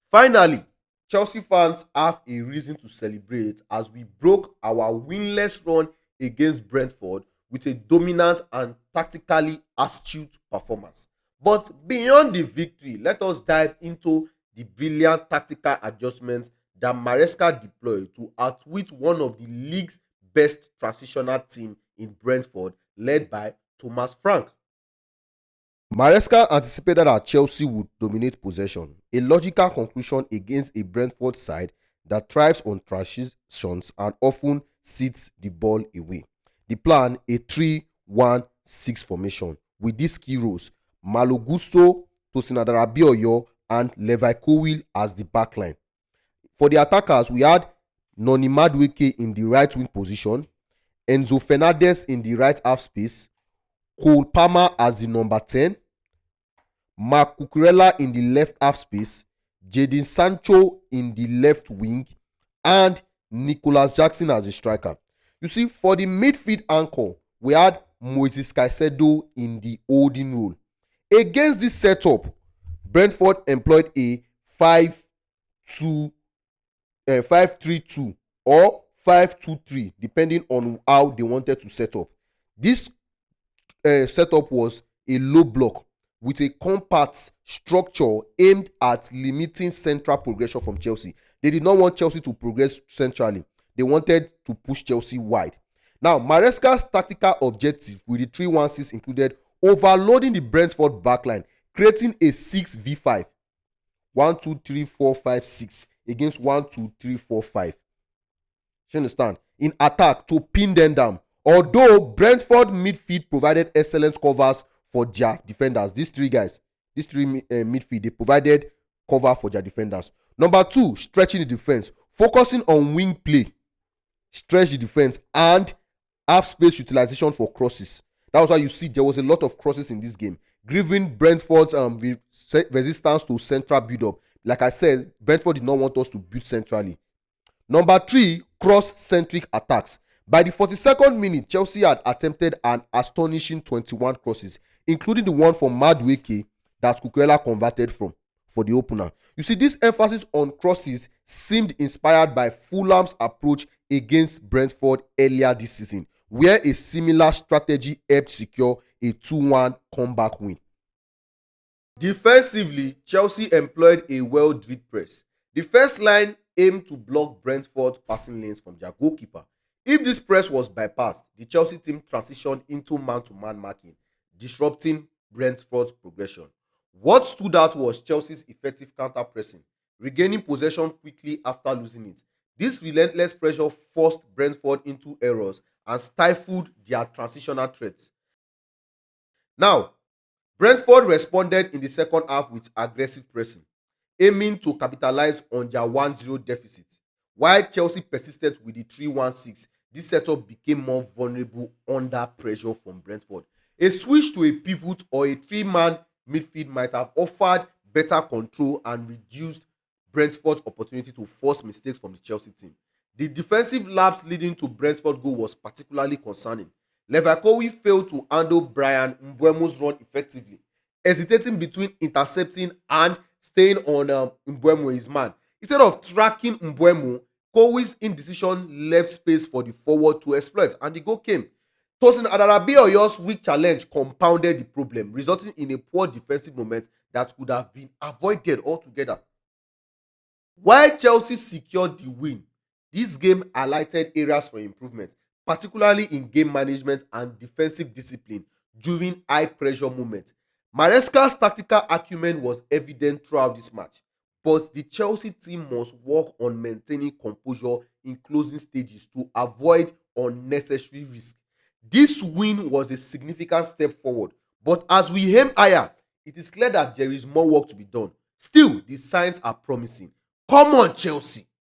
Finally, Chelsea fans have a reason to celebrate as we broke our winless run against Brentford with a dominant and tactically astute performance. But beyond the victory, let us dive into the brilliant tactical adjustments that Maresca deployed to outwit one of the league's best transitional team in Brentford, led by Thomas Frank. Maresca anticipated that Chelsea would dominate possession, a logical conclusion against a Brentford side that thrives on transitions and often sits the ball away. The plan, a 3-1-6 formation with these key roles: Malo Gusto, Tosin Adarabioyo and Levi Colwill as the backline. For the attackers, we had Noni Madueke in the right wing position, Enzo Fernandez in the right half space, Cole Palmer as the number 10, Marc Cucurella in the left half space, Jadon Sancho in the left wing, and Nicholas Jackson as a striker. You see, for the midfield anchor, we had Moises Caicedo in the holding role. Against this setup, Brentford employed a 5-3-2 or 5-2-3, depending on how they wanted to set up. This setup was a low block with a compact structure aimed at limiting central progression from Chelsea. They did not want Chelsea to progress centrally. They wanted to push Chelsea wide. Now, Maresca's tactical objective with the 3-1-6 included overloading the Brentford backline, creating a 6v5, 1-2-3-4-5-6 against 1-2-3-4-5. You understand? In attack to pin them down. Although Brentford midfield provided excellent covers for their defenders, these three midfield, they provided cover for their defenders. Number 2, stretching the defense, focusing on wing play, stretch the defense, and half space utilization for crosses. That was why you see there was a lot of crosses in this game, giving Brentford's resistance to central build-up. Like I said, Brentford did not want us to build centrally. Number 3, cross-centric attacks. By the 42nd minute, Chelsea had attempted an astonishing 21 crosses, including the one from Madueke that Cucurella converted from for the opener. You see, this emphasis on crosses seemed inspired by Fulham's approach against Brentford earlier this season, where a similar strategy helped secure a 2-1 comeback win. Defensively, Chelsea employed a well-drilled press. The first line aimed to block Brentford's passing lanes from their goalkeeper. If this press was bypassed, the Chelsea team transitioned into man-to-man marking, disrupting Brentford's progression. What stood out was Chelsea's effective counter-pressing, regaining possession quickly after losing it. This relentless pressure forced Brentford into errors and stifled their transitional threats. Now, Brentford responded in the second half with aggressive pressing, aiming to capitalize on their 1-0 deficit. While Chelsea persisted with the 3-1-6, this setup became more vulnerable under pressure from Brentford. A switch to a pivot or a 3-man midfield might have offered better control and reduced Brentford's opportunity to force mistakes from the Chelsea team. The defensive lapse leading to Brentford goal was particularly concerning. Levi Colwill failed to handle Brian Mbeumo's run effectively, hesitating between intercepting and staying on Mbeumo, his man. Instead of tracking Mbeumo, Colwill's indecision left space for the forward to exploit, and the goal came. Tosin Adarabioyo's weak challenge compounded the problem, resulting in a poor defensive moment that could have been avoided altogether. While Chelsea secured the win, this game highlighted areas for improvement, particularly in game management and defensive discipline during high-pressure moments. Maresca's tactical acumen was evident throughout this match, but the Chelsea team must work on maintaining composure in closing stages to avoid unnecessary risk. This win was a significant step forward, but as we aim higher, it is clear that there is more work to be done. Still, the signs are promising. Come on, Chelsea!